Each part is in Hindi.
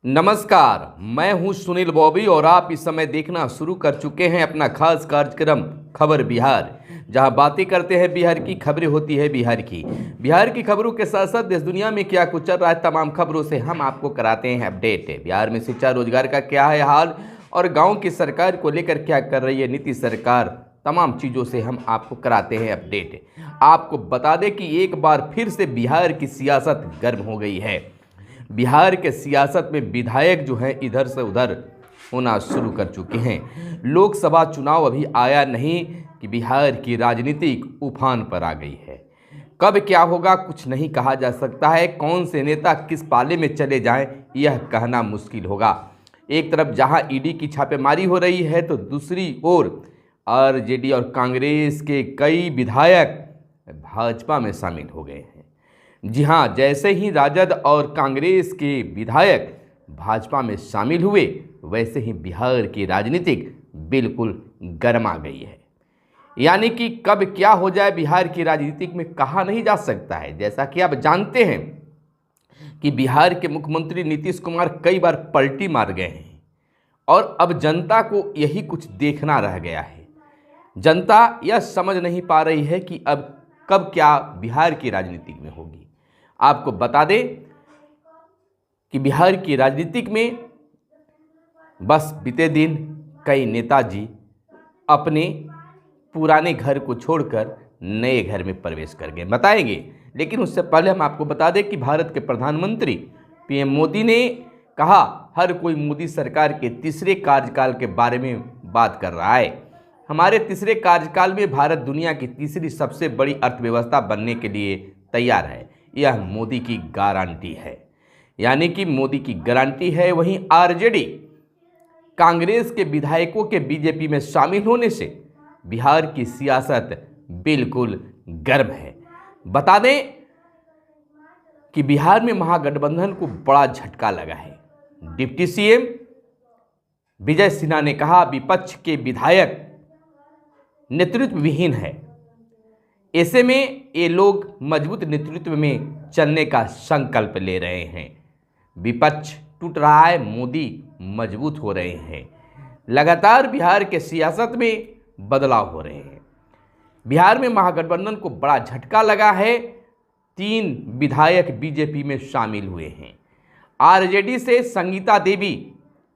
नमस्कार, मैं हूं सुनील बॉबी और आप इस समय देखना शुरू कर चुके हैं अपना खास कार्यक्रम खबर बिहार, जहां बातें करते हैं बिहार की, खबरें होती है बिहार की खबरों के साथ साथ देश दुनिया में क्या कुछ चल रहा है तमाम खबरों से हम आपको कराते हैं अपडेट। बिहार में शिक्षा रोजगार का क्या है हाल और गाँव की सरकार को लेकर क्या कर रही है नीतीश सरकार, तमाम चीज़ों से हम आपको कराते हैं अपडेट। आपको बता दें कि एक बार फिर से बिहार की सियासत गर्म हो गई है। बिहार के सियासत में विधायक जो हैं इधर से उधर होना शुरू कर चुके हैं। लोकसभा चुनाव अभी आया नहीं कि बिहार की राजनीतिक उफान पर आ गई है। कब क्या होगा कुछ नहीं कहा जा सकता है। कौन से नेता किस पाले में चले जाएं यह कहना मुश्किल होगा। एक तरफ जहां ईडी की छापेमारी हो रही है तो दूसरी ओर आरजेडी और कांग्रेस के कई विधायक भाजपा में शामिल हो गए हैं। जी हाँ, जैसे ही राजद और कांग्रेस के विधायक भाजपा में शामिल हुए वैसे ही बिहार की राजनीतिक बिल्कुल गरमा गई है। यानी कि कब क्या हो जाए बिहार की राजनीतिक में कहा नहीं जा सकता है। जैसा कि आप जानते हैं कि बिहार के मुख्यमंत्री नीतीश कुमार कई बार पलटी मार गए हैं और अब जनता को यही कुछ देखना रह गया है। जनता यह समझ नहीं पा रही है कि अब कब क्या बिहार की राजनीतिक में होगी। आपको बता दें कि बिहार की राजनीतिक में बस बीते दिन कई नेताजी अपने पुराने घर को छोड़कर नए घर में प्रवेश कर गए, बताएंगे। लेकिन उससे पहले हम आपको बता दें कि भारत के प्रधानमंत्री पीएम मोदी ने कहा हर कोई मोदी सरकार के तीसरे कार्यकाल के बारे में बात कर रहा है। हमारे तीसरे कार्यकाल में भारत दुनिया की तीसरी सबसे बड़ी अर्थव्यवस्था बनने के लिए तैयार है, यह मोदी की गारंटी है। यानी कि मोदी की गारंटी है। वहीं आरजेडी कांग्रेस के विधायकों के बीजेपी में शामिल होने से बिहार की सियासत बिल्कुल गर्म है। बता दें कि बिहार में महागठबंधन को बड़ा झटका लगा है। डिप्टी सीएम विजय सिन्हा ने कहा विपक्ष के विधायक नेतृत्व विहीन है। ऐसे में ये लोग मजबूत नेतृत्व में चलने का संकल्प ले रहे हैं। विपक्ष टूट रहा है, मोदी मजबूत हो रहे हैं। लगातार बिहार के सियासत में बदलाव हो रहे हैं। बिहार में महागठबंधन को बड़ा झटका लगा है। 3 विधायक बीजेपी में शामिल हुए हैं। आरजेडी से संगीता देवी,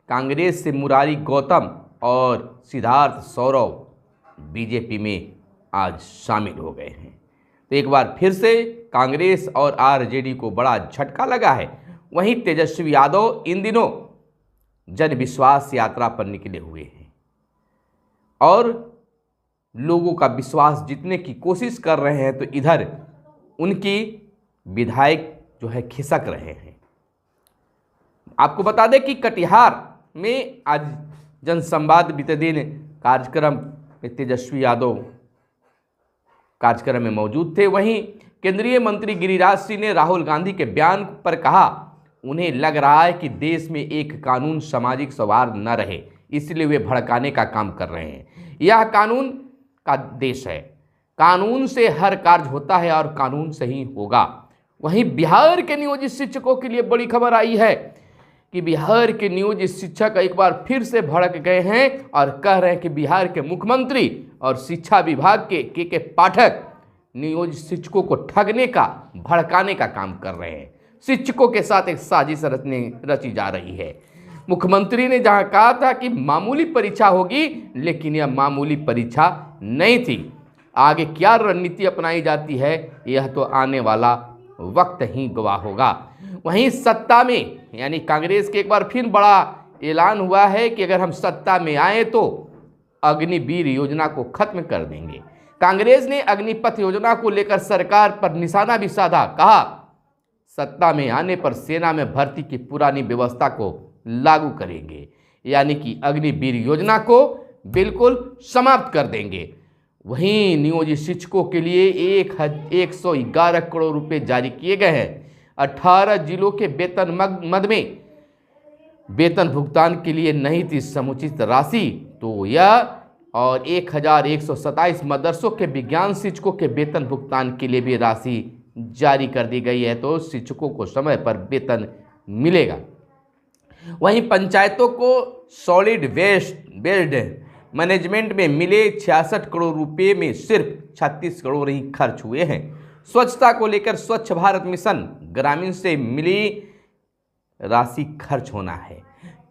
कांग्रेस से मुरारी गौतम और सिद्धार्थ सौरव बीजेपी में आज शामिल हो गए हैं। तो एक बार फिर से कांग्रेस और आरजेडी को बड़ा झटका लगा है। वहीं तेजस्वी यादव इन दिनों जन विश्वास यात्रा पर निकले हुए हैं और लोगों का विश्वास जीतने की कोशिश कर रहे हैं, तो इधर उनकी विधायक जो है खिसक रहे हैं। आपको बता दें कि कटिहार में आज जनसंवाद बीते दिन कार्यक्रम में तेजस्वी यादव कार्यक्रम में मौजूद थे। वहीं केंद्रीय मंत्री गिरिराज सिंह ने राहुल गांधी के बयान पर कहा उन्हें लग रहा है कि देश में एक कानून सामाजिक सौहार्द न रहे, इसलिए वे भड़काने का काम कर रहे हैं। यह कानून का देश है, कानून से हर कार्य होता है और कानून से ही होगा। वहीं बिहार के नियोजित शिक्षकों के लिए बड़ी खबर आई है कि बिहार के नियोजित शिक्षक एक बार फिर से भड़क गए हैं और कह रहे हैं कि बिहार के मुख्यमंत्री और शिक्षा विभाग के पाठक नियोजित शिक्षकों को ठगने का, भड़काने का काम कर रहे हैं। शिक्षकों के साथ एक साजिश रची जा रही है। मुख्यमंत्री ने जहां कहा था कि मामूली परीक्षा होगी, लेकिन यह मामूली परीक्षा नहीं थी। आगे क्या रणनीति अपनाई जाती है यह तो आने वाला वक्त ही गवाह होगा। वहीं सत्ता में यानी कांग्रेस के एक बार फिर बड़ा ऐलान हुआ है कि अगर हम सत्ता में आए तो अग्निवीर योजना को खत्म कर देंगे। कांग्रेस ने अग्निपथ योजना को लेकर सरकार पर निशाना भी साधा। कहा सत्ता में आने पर सेना में भर्ती की पुरानी व्यवस्था को लागू करेंगे, यानी कि अग्निवीर योजना को बिल्कुल समाप्त कर देंगे। वहीं नियोजित शिक्षकों के लिए 111 करोड़ रुपए जारी किए गए हैं। 18 जिलों के वेतन मद में वेतन भुगतान के लिए नहीं थी समुचित राशि, तो यह और 1127 मदरसों के विज्ञान शिक्षकों के वेतन भुगतान के लिए भी राशि जारी कर दी गई है। तो शिक्षकों को समय पर वेतन मिलेगा। वहीं पंचायतों को सॉलिड वेस्ट बेस्ड मैनेजमेंट में मिले 66 करोड़ रुपए में सिर्फ 36 करोड़ ही खर्च हुए हैं। स्वच्छता को लेकर स्वच्छ भारत मिशन ग्रामीण से मिली राशि खर्च होना है।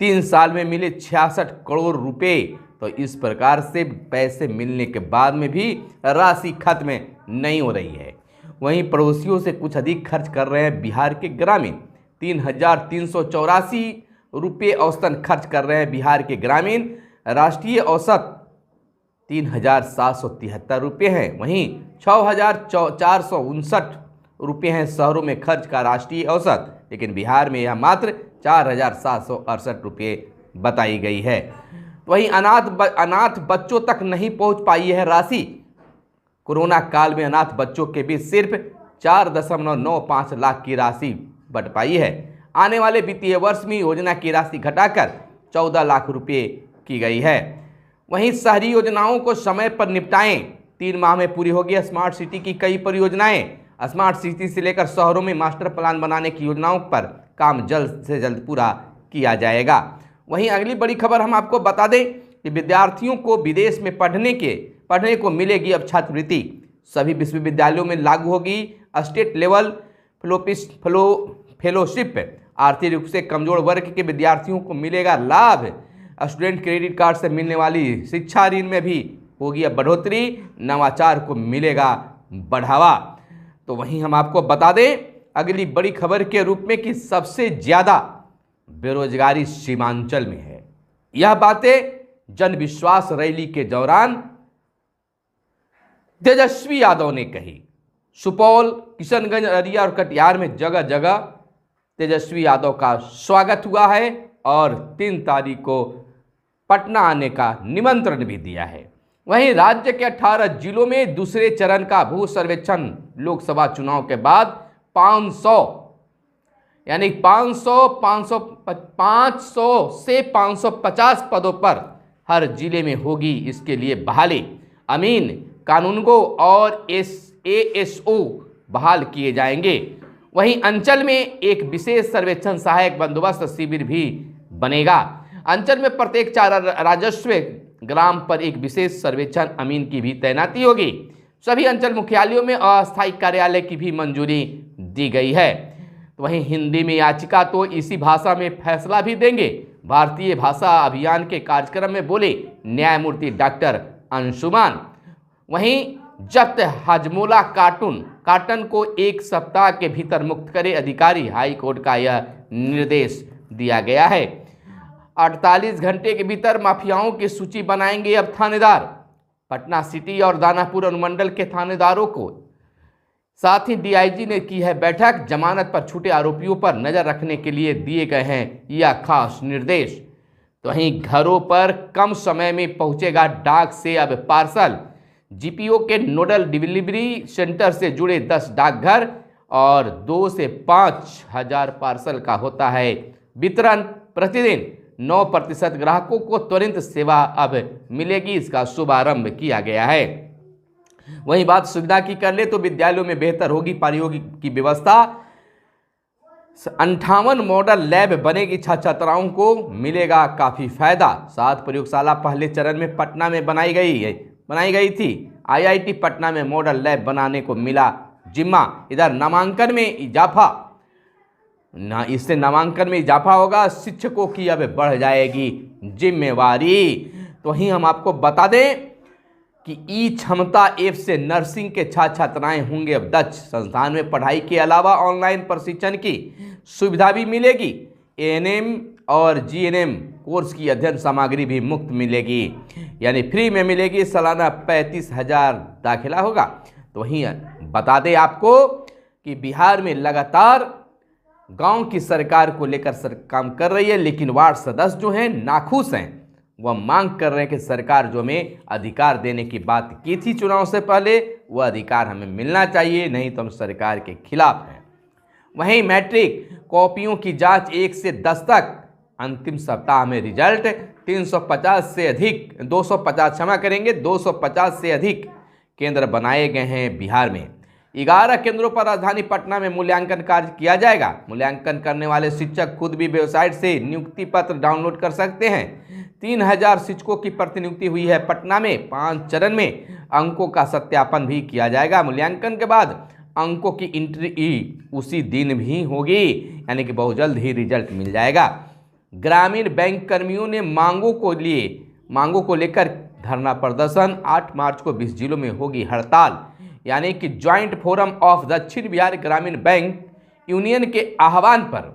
3 साल में मिले 66 करोड़ रुपए। तो इस प्रकार से पैसे मिलने के बाद में भी राशि खत्म नहीं हो रही है। वहीं पड़ोसियों से कुछ अधिक खर्च कर रहे हैं बिहार के ग्रामीण। 3,384 रुपये औसतन खर्च कर रहे हैं बिहार के ग्रामीण। राष्ट्रीय औसत 3,773 रुपये है। वहीं 6,459 रुपये हैं शहरों में खर्च का राष्ट्रीय औसत, लेकिन बिहार में यह मात्र 4,768 रुपये बताई गई है। वहीं अनाथ बच्चों तक नहीं पहुंच पाई है राशि। कोरोना काल में अनाथ बच्चों के बीच सिर्फ 4.95 लाख की राशि बट पाई है। आने वाले वित्तीय वर्ष में योजना की राशि घटाकर 14 लाख रुपये की गई है। वहीं शहरी योजनाओं को समय पर निपटाएं। 3 माह में पूरी होगी स्मार्ट सिटी की कई परियोजनाएं। स्मार्ट सिटी से लेकर शहरों में मास्टर प्लान बनाने की योजनाओं पर काम जल्द से जल्द पूरा किया जाएगा। वहीं अगली बड़ी खबर हम आपको बता दें कि विद्यार्थियों को विदेश में पढ़ने को मिलेगी अब छात्रवृत्ति। सभी विश्वविद्यालयों में लागू होगी स्टेट लेवल फेलोशिप। आर्थिक रूप से कमजोर वर्ग के विद्यार्थियों को मिलेगा लाभ। स्टूडेंट क्रेडिट कार्ड से मिलने वाली शिक्षा ऋण में भी होगी अब बढ़ोतरी। नवाचार को मिलेगा बढ़ावा। तो वहीं हम आपको बता दें अगली बड़ी खबर के रूप में कि सबसे ज़्यादा बेरोजगारी सीमांचल में है। यह बातें जन विश्वास रैली के दौरान तेजस्वी यादव ने कही। सुपौल, किशनगंज, अररिया और कटिहार में जगह जगह तेजस्वी यादव का स्वागत हुआ है और 3 तारीख को पटना आने का निमंत्रण भी दिया है। वहीं राज्य के 18 जिलों में दूसरे चरण का भू सर्वेक्षण लोकसभा चुनाव के बाद 500 से 550 पदों पर हर जिले में होगी। इसके लिए बहाली अमीन, कानूनगो और ASO बहाल किए जाएंगे। वहीं अंचल में एक विशेष सर्वेक्षण सहायक बंदोबस्त शिविर भी बनेगा। अंचल में प्रत्येक 4 राजस्व ग्राम पर एक विशेष सर्वेक्षण अमीन की भी तैनाती होगी। सभी अंचल मुख्यालयों में अस्थायी कार्यालय की भी मंजूरी दी गई है। तो वहीं हिंदी में याचिका तो इसी भाषा में फैसला भी देंगे। भारतीय भाषा अभियान के कार्यक्रम में बोले न्यायमूर्ति डॉक्टर अंशुमान। वहीं जब्त हाजमोला कार्टन को 1 सप्ताह के भीतर मुक्त करे अधिकारी। हाई कोर्ट का यह निर्देश दिया गया है। 48 घंटे के भीतर माफियाओं की सूची बनाएंगे अब थानेदार। पटना सिटी और दानापुर अनुमंडल के थानेदारों को साथ ही DIG ने की है बैठक। जमानत पर छूटे आरोपियों पर नजर रखने के लिए दिए गए हैं यह खास निर्देश। तो वहीं घरों पर कम समय में पहुंचेगा डाक से अब पार्सल। GPO के नोडल डिलीवरी सेंटर से जुड़े 10 डाकघर और 2 से 5 हजार पार्सल का होता है वितरण प्रतिदिन। 9% ग्राहकों को त्वरित सेवा अब मिलेगी। इसका शुभारंभ किया गया है। वहीं बात सुविधा की कर ले तो विद्यालयों में बेहतर होगी पारियोगी की व्यवस्था। 58 मॉडल लैब बनेगी। छात्राओं को मिलेगा काफ़ी फायदा। 7 प्रयोगशाला पहले चरण में पटना में बनाई गई थी। IIT पटना में मॉडल लैब बनाने को मिला जिम्मा। इधर नामांकन में इजाफा होगा। शिक्षकों की अब बढ़ जाएगी जिम्मेवारी। तो वहीं हम आपको बता दें कि क्षमता ऐप से नर्सिंग के छात्राएं होंगे अब दक्ष। संस्थान में पढ़ाई के अलावा ऑनलाइन प्रशिक्षण की सुविधा भी मिलेगी। ANM और GNM कोर्स की अध्ययन सामग्री भी मुफ्त मिलेगी, यानी फ्री में मिलेगी। सालाना 35,000 दाखिला होगा। तो वहीं बता दें आपको कि बिहार में लगातार गांव की सरकार को लेकर काम कर रही है, लेकिन वार्ड सदस्य जो हैं नाखुश हैं। वह मांग कर रहे हैं कि सरकार जो हमें अधिकार देने की बात की थी चुनाव से पहले, वह अधिकार हमें मिलना चाहिए, नहीं तो हम सरकार के खिलाफ हैं। वहीं मैट्रिक कॉपियों की जांच 1 से 10 तक। अंतिम सप्ताह में रिजल्ट। 250 से अधिक केंद्र बनाए गए हैं बिहार में। 11 केंद्रों पर राजधानी पटना में मूल्यांकन कार्य किया जाएगा। मूल्यांकन करने वाले शिक्षक खुद भी वेबसाइट से नियुक्ति पत्र डाउनलोड कर सकते हैं। 3000 शिक्षकों की प्रतिनियुक्ति हुई है पटना में। 5 चरण में अंकों का सत्यापन भी किया जाएगा। मूल्यांकन के बाद अंकों की एंट्री उसी दिन भी होगी, यानी कि बहुत जल्द ही रिजल्ट मिल जाएगा। ग्रामीण बैंक कर्मियों ने मांगों को लेकर धरना प्रदर्शन। 8 मार्च को 20 जिलों में होगी हड़ताल, यानी कि ज्वाइंट फोरम ऑफ दक्षिण बिहार ग्रामीण बैंक यूनियन के आह्वान पर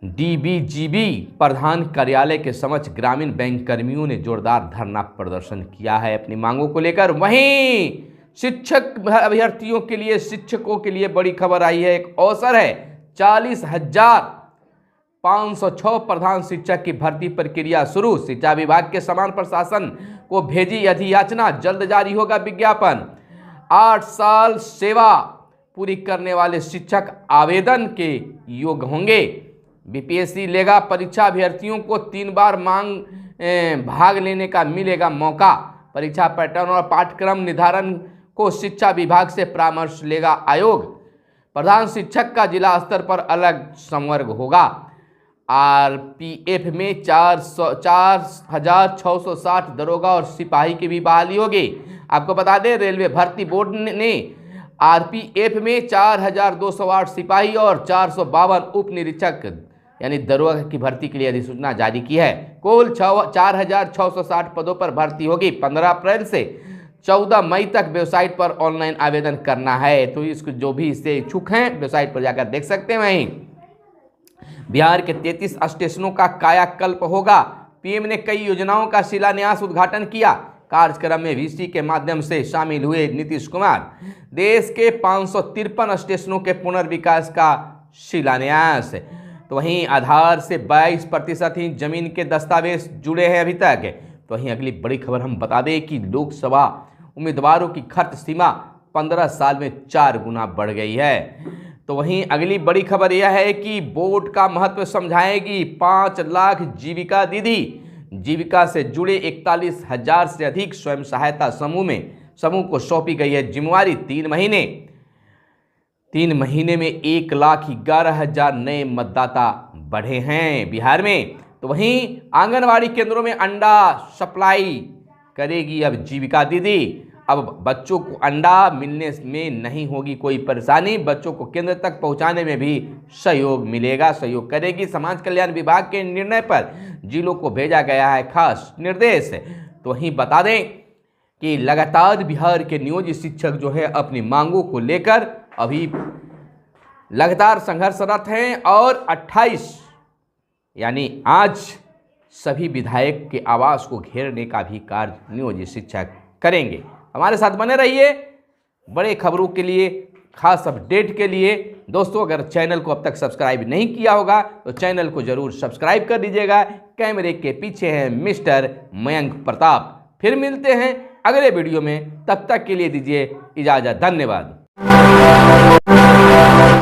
डीबीजीबी प्रधान कार्यालय के समक्ष ग्रामीण बैंक कर्मियों ने जोरदार धरना प्रदर्शन किया है अपनी मांगों को लेकर। वहीं शिक्षक अभ्यर्थियों के लिए, शिक्षकों के लिए बड़ी खबर आई है। एक अवसर है 40,506 प्रधान शिक्षक की भर्ती प्रक्रिया शुरू। शिक्षा विभाग के समान प्रशासन को भेजी अधियाचना, जल्द जारी होगा विज्ञापन। 8 साल सेवा पूरी करने वाले शिक्षक आवेदन के योग्य होंगे। बीपीएससी लेगा परीक्षा अभ्यर्थियों को 3 बार भाग लेने का मिलेगा मौका। परीक्षा पैटर्न और पाठ्यक्रम निर्धारण को शिक्षा विभाग से परामर्श लेगा आयोग। प्रधान शिक्षक का जिला स्तर पर अलग संवर्ग होगा। आरपीएफ में 4,660 दरोगा और सिपाही की भी बहाली होगी। आपको बता दें, रेलवे भर्ती बोर्ड ने आरपीएफ में 4,208 सिपाही और 452 उप निरीक्षक यानी दरोगा की भर्ती के लिए अधिसूचना जारी की है। कुल 4,660 पदों पर भर्ती होगी। 15 अप्रैल से 14 मई तक वेबसाइट पर ऑनलाइन आवेदन करना है। तो इसको जो भी इससे इच्छुक हैं वेबसाइट पर जाकर देख सकते हैं। वहीं बिहार के 33 स्टेशनों का कायाकल्प होगा। पीएम ने कई योजनाओं का शिलान्यास उद्घाटन किया। कार्यक्रम में वीसी के माध्यम से शामिल हुए नीतीश कुमार। देश के 553 स्टेशनों के पुनर्विकास का शिलान्यास। तो वहीं आधार से 22% ही जमीन के दस्तावेज जुड़े हैं अभी तक। तो वहीं अगली बड़ी खबर हम बता दें कि लोकसभा उम्मीदवारों की खर्च सीमा 15 साल में 4 गुना बढ़ गई है। तो वहीं अगली बड़ी खबर यह है कि बोर्ड का महत्व समझाएगी 5 लाख जीविका दीदी। जीविका से जुड़े 41,000 से अधिक स्वयं सहायता समूह को सौंपी गई है जिम्मेवारी। 3 महीने में 1,11,000 नए मतदाता बढ़े हैं बिहार में। तो वहीं आंगनवाड़ी केंद्रों में अंडा सप्लाई करेगी अब जीविका दीदी। अब बच्चों को अंडा मिलने में नहीं होगी कोई परेशानी। बच्चों को केंद्र तक पहुंचाने में भी सहयोग मिलेगा, सहयोग करेगी। समाज कल्याण विभाग के निर्णय पर जिलों को भेजा गया है खास निर्देश। तो वहीं बता दें कि लगातार बिहार के नियोजित शिक्षक जो है अपनी मांगों को लेकर अभी लगातार संघर्षरत हैं और 28 यानी आज सभी विधायक के आवास को घेरने का भी कार्य नियोजित शिक्षक करेंगे। हमारे साथ बने रहिए बड़े खबरों के लिए, खास अपडेट के लिए। दोस्तों, अगर चैनल को अब तक सब्सक्राइब नहीं किया होगा तो चैनल को जरूर सब्सक्राइब कर दीजिएगा। कैमरे के पीछे हैं मिस्टर मयंक प्रताप। फिर मिलते हैं अगले वीडियो में, तब तक के लिए दीजिए इजाज़त। धन्यवाद।